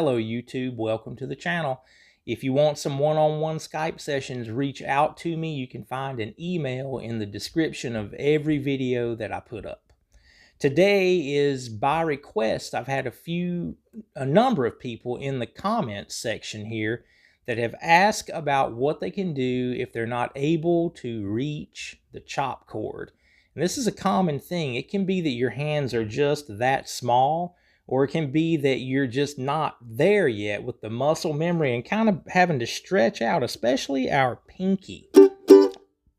Hello YouTube, welcome to the channel. If you want some one-on-one Skype sessions, reach out to me. You can find an email in the description of every video that I put up. Today is by request. I've had a number of people in the comments section here that have asked about what they can do if they're not able to reach the chop chord. And this is a common thing. It can be that your hands are just that small, or it can be that you're just not there yet with the muscle memory and kind of having to stretch out, especially our pinky.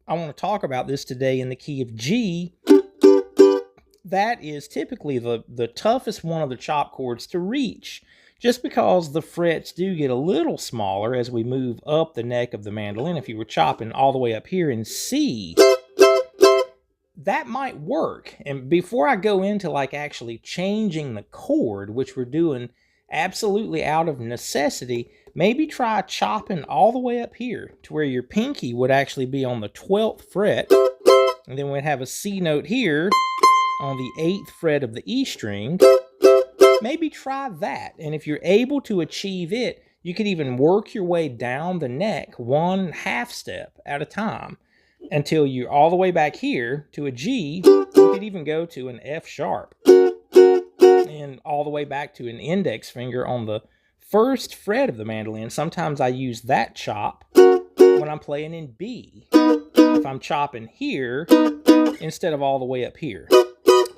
I want to talk about this today in the key of G. That is typically the toughest one of the chop chords to reach, just because the frets do get a little smaller as we move up the neck of the mandolin. If you were chopping all the way up here in C, that might work. And before I go into like actually changing the chord, which we're doing absolutely out of necessity, maybe try chopping all the way up here to where your pinky would actually be on the 12th fret, and then we'd have a C note here on the 8th fret of the E string. Maybe try that, and if you're able to achieve it, you could even work your way down the neck 1/2 step at a time until you're all the way back here to a G. You could even go to an F sharp and all the way back to an index finger on the 1st fret of the mandolin. Sometimes I use that chop when I'm playing in B, if I'm chopping here instead of all the way up here.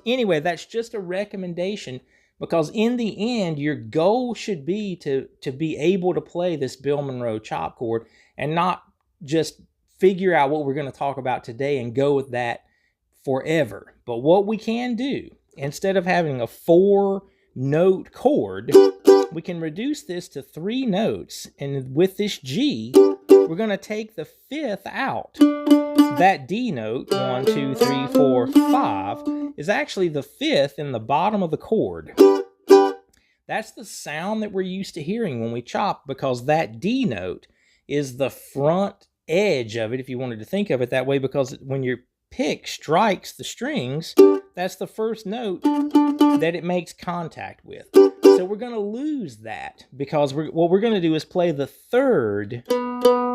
Anyway, that's just a recommendation, because in the end, your goal should be to be able to play this Bill Monroe chop chord and not just figure out what we're going to talk about today and go with that forever. But what we can do, instead of having a 4-note chord, we can reduce this to 3 notes. And with this G, we're going to take the 5th out. That D note, 1, 2, 3, 4, 5, is actually the 5th in the bottom of the chord. That's the sound that we're used to hearing when we chop, because that D note is the front edge of it, if you wanted to think of it that way, because when your pick strikes the strings, that's the first note that it makes contact with. So we're going to lose that, because what we're going to do is play the 3rd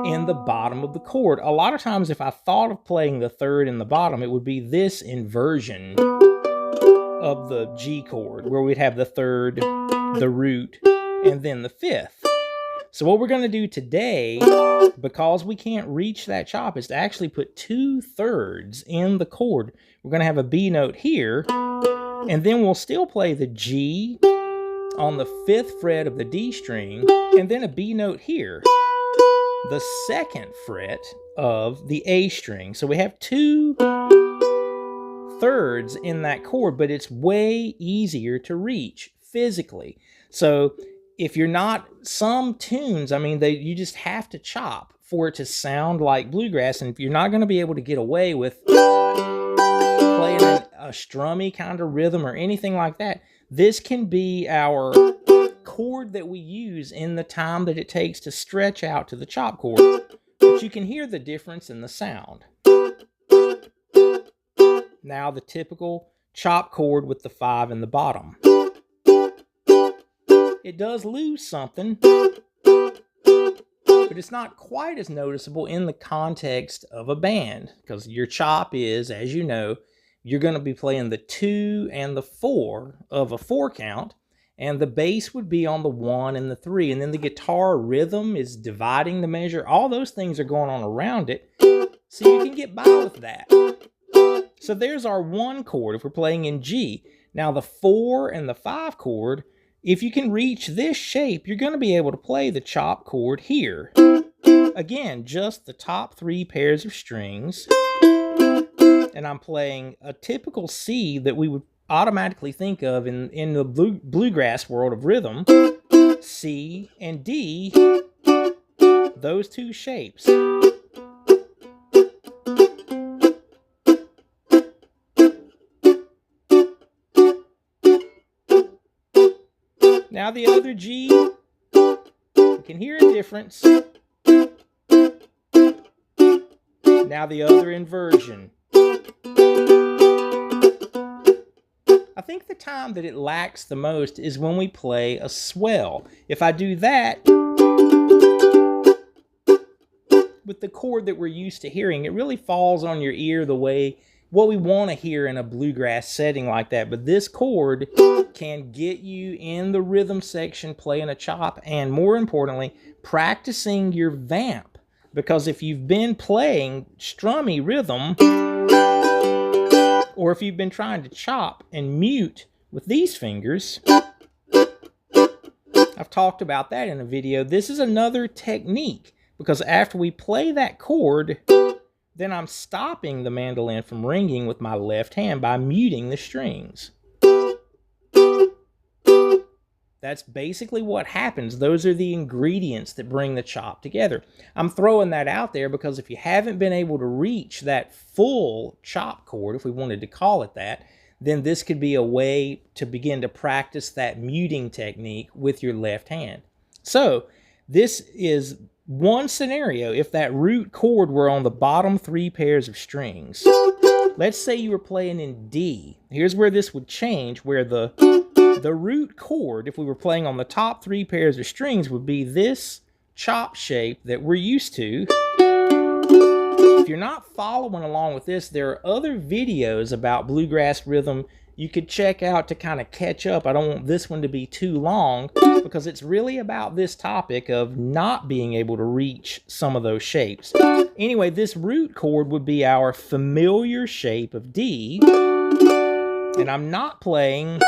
in the bottom of the chord. A lot of times, if I thought of playing the 3rd in the bottom, it would be this inversion of the G chord, where we'd have the 3rd, the root, and then the 5th. So what we're going to do today, because we can't reach that chop, is to actually put 2/3 in the chord. We're going to have a B note here, and then we'll still play the G on the 5th fret of the D string, and then a B note here, the 2nd fret of the A string. So we have 2/3 in that chord, but it's way easier to reach physically. So if you're not, some tunes, I mean, you just have to chop for it to sound like bluegrass. And if you're not going to be able to get away with playing a strummy kind of rhythm or anything like that, this can be our chord that we use in the time that it takes to stretch out to the chop chord. But you can hear the difference in the sound. Now the typical chop chord with the 5 in the bottom. It does lose something, but it's not quite as noticeable in the context of a band, because your chop is, as you know, you're going to be playing the 2 and the 4 of a 4 count, and the bass would be on the 1 and the 3, and then the guitar rhythm is dividing the measure. All those things are going on around it, so you can get by with that. So there's our 1 chord if we're playing in G. Now the 4 and the 5 chord, if you can reach this shape, you're going to be able to play the chop chord here. Again, just the top 3 pairs of strings. And I'm playing a typical C that we would automatically think of in the bluegrass world of rhythm. C and D, those 2 shapes. Now the other G, you can hear a difference. Now the other inversion. I think the time that it lacks the most is when we play a swell. If I do that with the chord that we're used to hearing, it really falls on your ear the way what we want to hear in a bluegrass setting like that. But this chord can get you in the rhythm section playing a chop, and more importantly, practicing your vamp. Because if you've been playing strummy rhythm, or if you've been trying to chop and mute with these fingers, I've talked about that in a video. This is another technique, because after we play that chord, then I'm stopping the mandolin from ringing with my left hand by muting the strings. That's basically what happens. Those are the ingredients that bring the chop together. I'm throwing that out there because if you haven't been able to reach that full chop chord, if we wanted to call it that, then this could be a way to begin to practice that muting technique with your left hand. So this is one scenario. If that root chord were on the bottom 3 pairs of strings, let's say you were playing in D. Here's where this would change, where the root chord, if we were playing on the top 3 pairs of strings, would be this chop shape that we're used to. If you're not following along with this, there are other videos about bluegrass rhythm you could check out to kind of catch up. I don't want this one to be too long because it's really about this topic of not being able to reach some of those shapes. Anyway, this root chord would be our familiar shape of D, and I'm not playing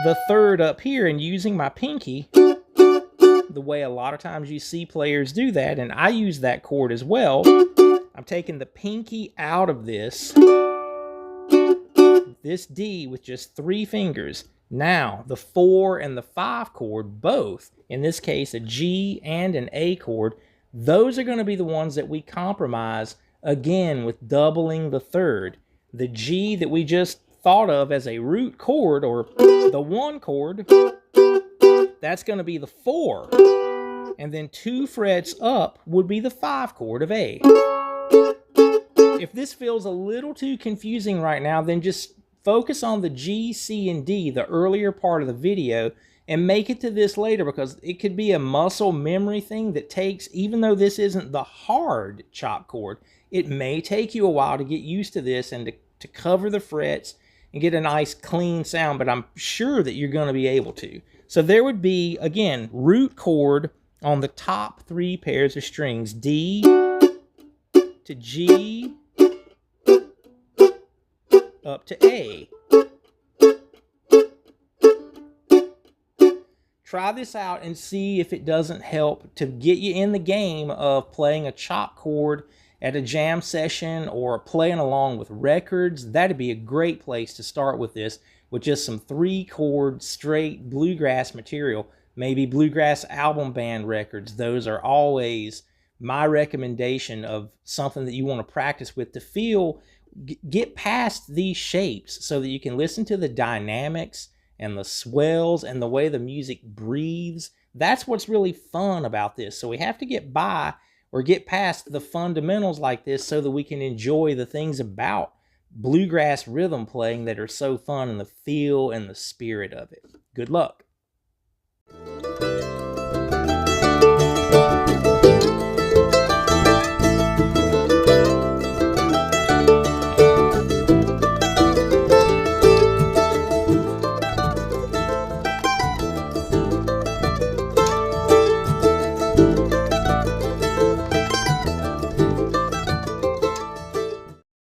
the third up here and using my pinky the way a lot of times you see players do that, and I use that chord as well. I'm taking the pinky out of this D with just 3 fingers. Now, the 4 and the 5 chord, both, in this case a G and an A chord, those are going to be the ones that we compromise, again, with doubling the third. The G that we just thought of as a root chord, or the 1 chord, that's going to be the 4. And then 2 frets up would be the 5 chord of A. If this feels a little too confusing right now, then just focus on the G, C, and D, the earlier part of the video, and make it to this later, because it could be a muscle memory thing that takes, even though this isn't the hard chop chord, it may take you a while to get used to this and to cover the frets and get a nice clean sound, but I'm sure that you're going to be able to. So there would be, again, root chord on the top 3 pairs of strings, D to G up to A. Try this out and see if it doesn't help to get you in the game of playing a chop chord at a jam session or playing along with records. That'd be a great place to start with this, with just some 3-chord straight bluegrass material, maybe bluegrass album band records. Those are always my recommendation of something that you want to practice with to feel, get past these shapes so that you can listen to the dynamics and the swells and the way the music breathes. That's what's really fun about this. So we have to get by or get past the fundamentals like this so that we can enjoy the things about bluegrass rhythm playing that are so fun, and the feel and the spirit of it. Good luck.